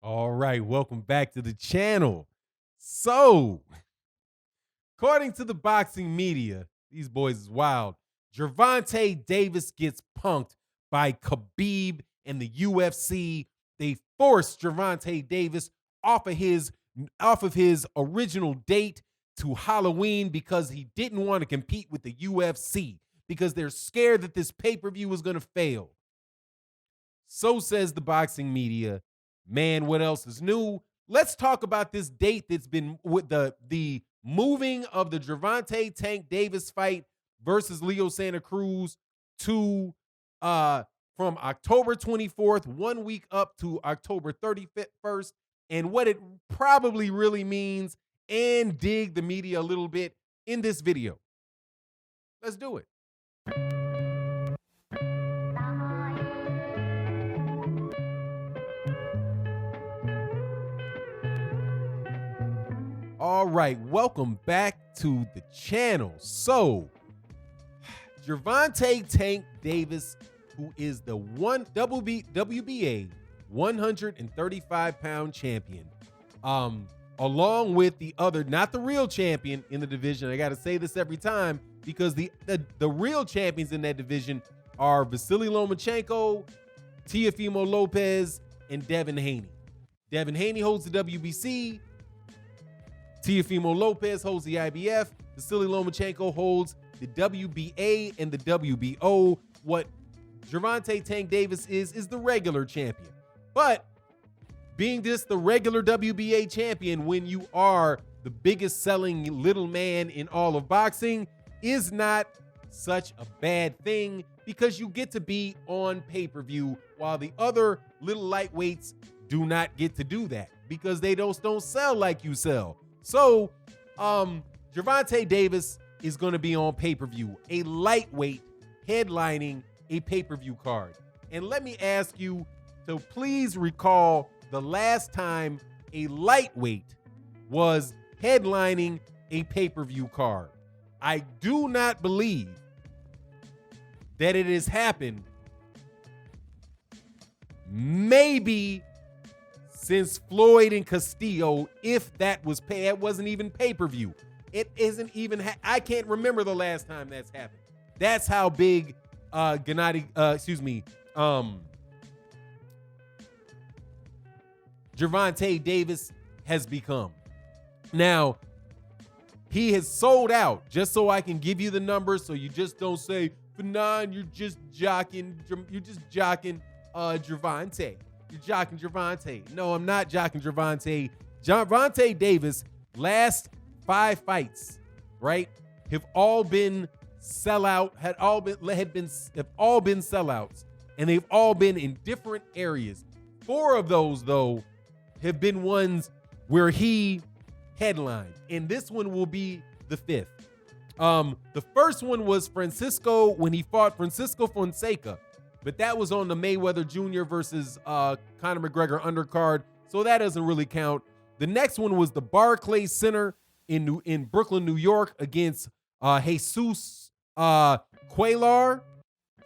All right, welcome back to the channel. So, according to the boxing media, these boys is wild. Gervonta Davis gets punked by Khabib and the UFC. They forced Gervonta Davis off of his original date to Halloween because he didn't want to compete with the UFC because they're scared that this pay-per-view was going to fail. So says the boxing media. Man, what else is new? Let's talk about this date that's been with the moving of the Gervonta Tank Davis fight versus Leo Santa Cruz to from October 24th, 1 week up to October 31st, and what it probably really means, and dig the media a little bit in this video. Let's do it. All right, welcome back to the channel. So, Gervonta Tank Davis, who is the WBA 135-pound champion, along with the other, not the real champion in the division. I got to say this every time because the real champions in that division are Vasily Lomachenko, Teofimo Lopez, and Devin Haney. Devin Haney holds the WBC. Teofimo Lopez holds the IBF. Vasily Lomachenko holds the WBA and the WBO. What Gervonta Tank Davis is the regular champion. But being this the regular WBA champion when you are the biggest selling little man in all of boxing is not such a bad thing because you get to be on pay-per-view while the other little lightweights do not get to do that because they don't sell like you sell. So, Gervonta Davis is going to be on pay-per-view, a lightweight headlining a pay-per-view card. And let me ask you to please recall the last time a lightweight was headlining a pay-per-view card. I do not believe that it has happened maybe since Floyd and Castillo, if that was it wasn't even pay-per-view. It isn't even, I can't remember the last time that's happened. That's how big Gervonta Davis has become. Now, he has sold out, just so I can give you the numbers so you just don't say, Fanon, you're just jocking Gervonta. You're jocking Gervonta. No, I'm not jocking Gervonta. Gervonta Davis, last 5 fights, right, have all been sellouts, have all been sellouts, and they've all been in different areas. 4 of those, though, have been ones where he headlined, and this one will be the 5th. The first one was Francisco when he fought Francisco Fonseca. But that was on the Mayweather Jr. versus Conor McGregor undercard, so that doesn't really count. The next one was the Barclays Center in Brooklyn, New York, against Jesus Cuellar.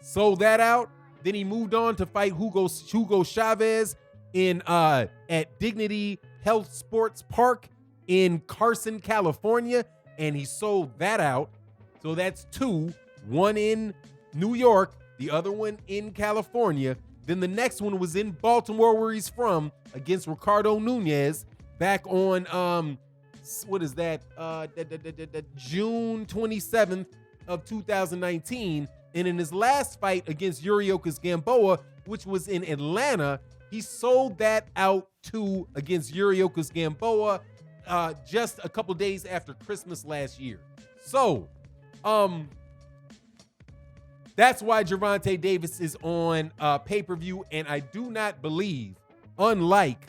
Sold that out. Then he moved on to fight Hugo Chavez at Dignity Health Sports Park in Carson, California, and he sold that out. So that's 2, one in New York, the other one in California. Then the next one was in Baltimore, where he's from, against Ricardo Nunez back on June 27th of 2019. And in his last fight against Yuriorkis Gamboa, which was in Atlanta, he sold that out too against Yuriorkis Gamboa just a couple days after Christmas last year. So, that's why Gervonta Davis is on pay-per-view, and I do not believe, unlike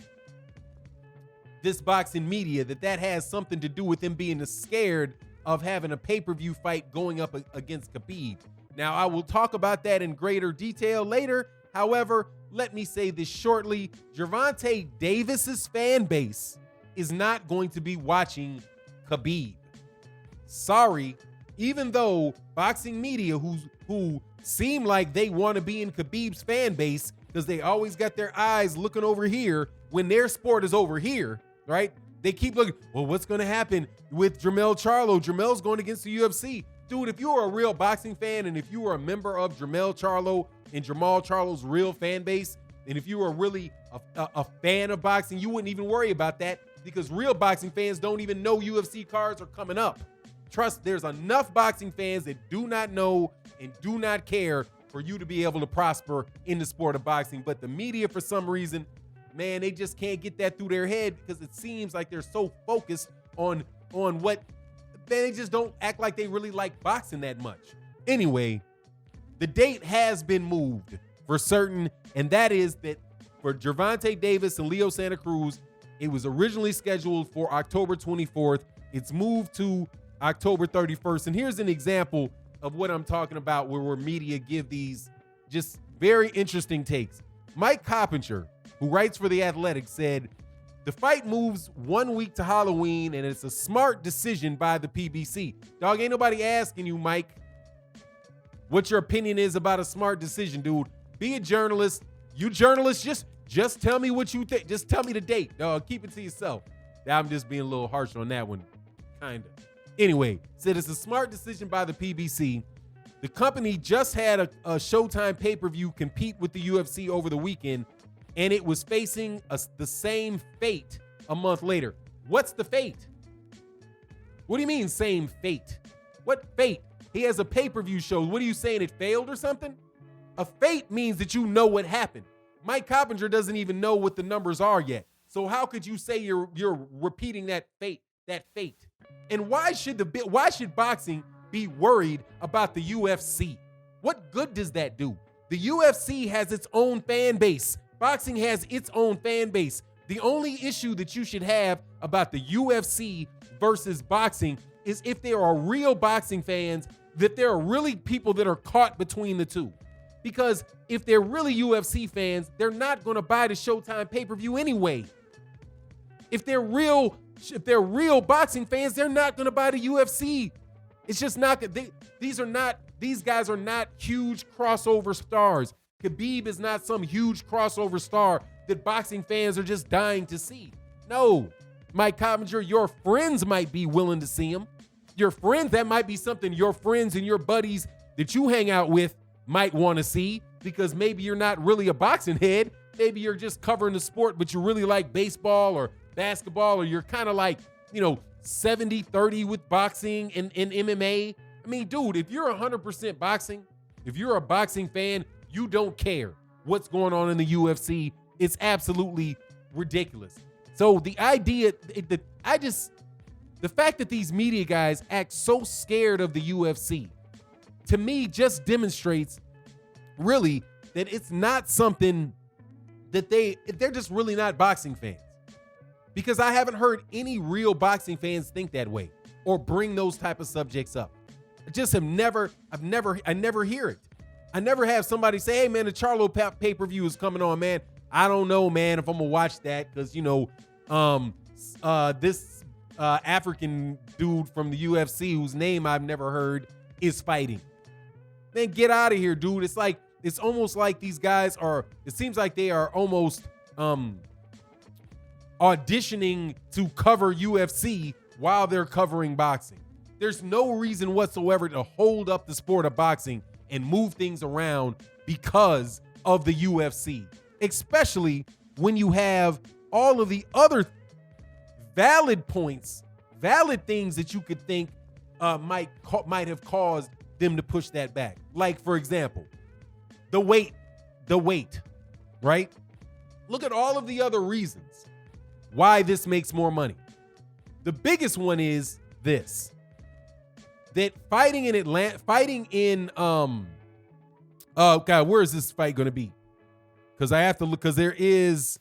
this boxing media, that has something to do with him being scared of having a pay-per-view fight going up against Khabib. Now, I will talk about that in greater detail later. However, let me say this shortly. Gervonta Davis's fan base is not going to be watching Khabib. Sorry. Even though boxing media who seem like they want to be in Khabib's fan base because they always got their eyes looking over here when their sport is over here, right? They keep looking, well, what's going to happen with Jermell Charlo? Jermell's going against the UFC. Dude, if you are a real boxing fan and if you are a member of Jermell Charlo and Jermall Charlo's real fan base, and if you are really a fan of boxing, you wouldn't even worry about that because real boxing fans don't even know UFC cards are coming up. Trust, there's enough boxing fans that do not know and do not care for you to be able to prosper in the sport of boxing. But the media, for some reason, man, they just can't get that through their head because it seems like they're so focused on what, they just don't act like they really like boxing that much. Anyway, the date has been moved for certain, and that is that for Javonte Davis and Leo Santa Cruz, it was originally scheduled for October 24th. It's moved to October 31st. And here's an example of what I'm talking about where media give these just very interesting takes. Mike Coppinger, who writes for The Athletic, said, the fight moves 1 week to Halloween, and it's a smart decision by the PBC. Dog, ain't nobody asking you, Mike, what your opinion is about a smart decision, dude. Be a journalist. You journalists, just tell me what you think. Just tell me the date, dog. Keep it to yourself. I'm just being a little harsh on that one, kind of. Anyway, said it's a smart decision by the PBC. The company just had a Showtime pay-per-view compete with the UFC over the weekend, and it was facing the same fate a month later. What's the fate? What do you mean same fate? What fate? He has a pay-per-view show. What are you saying, it failed or something? A fate means that you know what happened. Mike Coppinger doesn't even know what the numbers are yet. So how could you say you're repeating that fate? And why should boxing be worried about the UFC? What good does that do? The UFC has its own fan base. Boxing has its own fan base. The only issue that you should have about the UFC versus boxing is if there are real boxing fans, that there are really people that are caught between the two. Because if they're really UFC fans, they're not going to buy the Showtime pay-per-view anyway. If they're real boxing fans, they're not going to buy the UFC. It's just not. These guys are not huge crossover stars. Khabib is not some huge crossover star that boxing fans are just dying to see. No, Mike Coppinger, your friends might be willing to see him. Your friends, that might be something your friends and your buddies that you hang out with might want to see, because maybe you're not really a boxing head. Maybe you're just covering the sport, but you really like baseball or basketball, or you're kind of like, 70-30 with boxing and MMA. I mean, dude, if you're 100% boxing, if you're a boxing fan, you don't care what's going on in the UFC. It's absolutely ridiculous. So the idea, the fact that these media guys act so scared of the UFC, to me, just demonstrates really that it's not something that they're just really not boxing fans. Because I haven't heard any real boxing fans think that way or bring those type of subjects up. I never hear it. I never have somebody say, hey man, the Charlo pay-per-view is coming on, man. I don't know, man, if I'm gonna watch that, because this African dude from the UFC whose name I've never heard is fighting. Man, get out of here, dude. It's almost like these guys it seems like they are almost auditioning to cover UFC while they're covering boxing. There's no reason whatsoever to hold up the sport of boxing and move things around because of the UFC, especially when you have all of the other valid points, valid things that you could think might have caused them to push that back. Like, for example, the weight, right? Look at all of the other reasons why this makes more money. The biggest one is this: that fighting in oh God, where is this fight going to be? Because I have to look, because there is,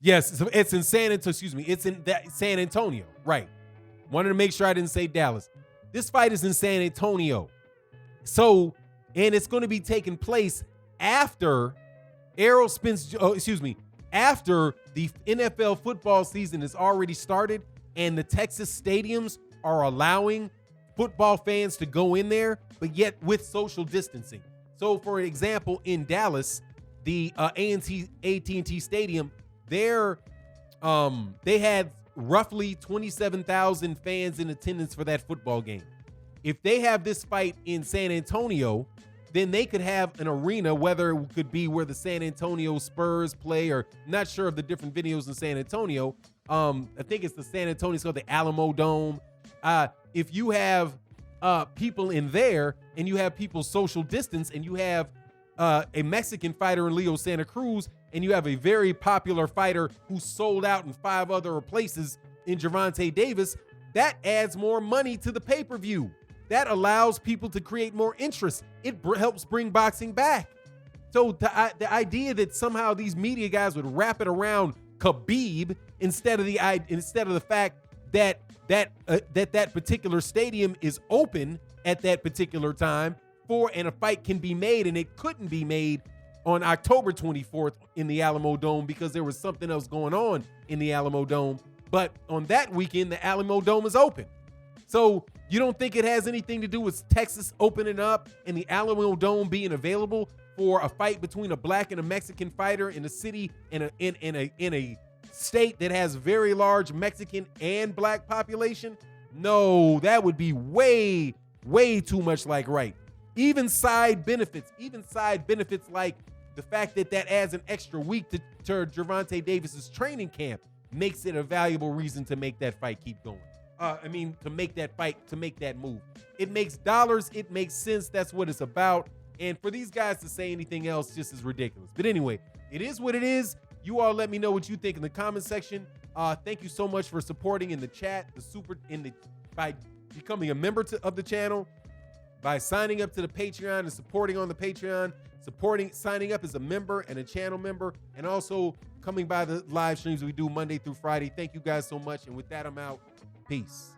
yes, it's in San Antonio, right? Wanted to make sure I didn't say Dallas. This fight is in San Antonio. So, and it's going to be taking place after after the NFL football season has already started and the Texas stadiums are allowing football fans to go in there, but yet with social distancing. So, for example, in Dallas, the AT&T Stadium, they had roughly 27,000 fans in attendance for that football game. If they have this fight in San Antonio, then they could have an arena, whether it could be where the San Antonio Spurs play, or not sure of the different venues in San Antonio. I think it's the San Antonio, it's called the Alamo Dome. If you have people in there and you have people social distance and you have a Mexican fighter in Leo Santa Cruz and you have a very popular fighter who sold out in 5 other places in Javonte Davis, that adds more money to the pay-per-view. That allows people to create more interest. It helps bring boxing back. So the idea that somehow these media guys would wrap it around Khabib instead of the fact that that particular stadium is open at that particular time and a fight can be made, and it couldn't be made on October 24th in the Alamo Dome because there was something else going on in the Alamo Dome. But on that weekend, the Alamo Dome is open. So you don't think it has anything to do with Texas opening up and the Alamo Dome being available for a fight between a black and a Mexican fighter in a city in a state that has very large Mexican and black population? No, that would be way, way too much like right. Even side benefits like the fact that adds an extra week to Gervonta Davis's training camp makes it a valuable reason to make that fight keep going. To make that fight, to make that move. It makes dollars, it makes sense. That's what it's about. And for these guys to say anything else just is ridiculous. But anyway, it is what it is. You all let me know what you think in the comment section. Thank you so much for supporting in the chat, by becoming a member of the channel, by signing up to the Patreon and supporting on the Patreon, signing up as a member and a channel member, and also coming by the live streams we do Monday through Friday. Thank you guys so much. And with that, I'm out. Peace.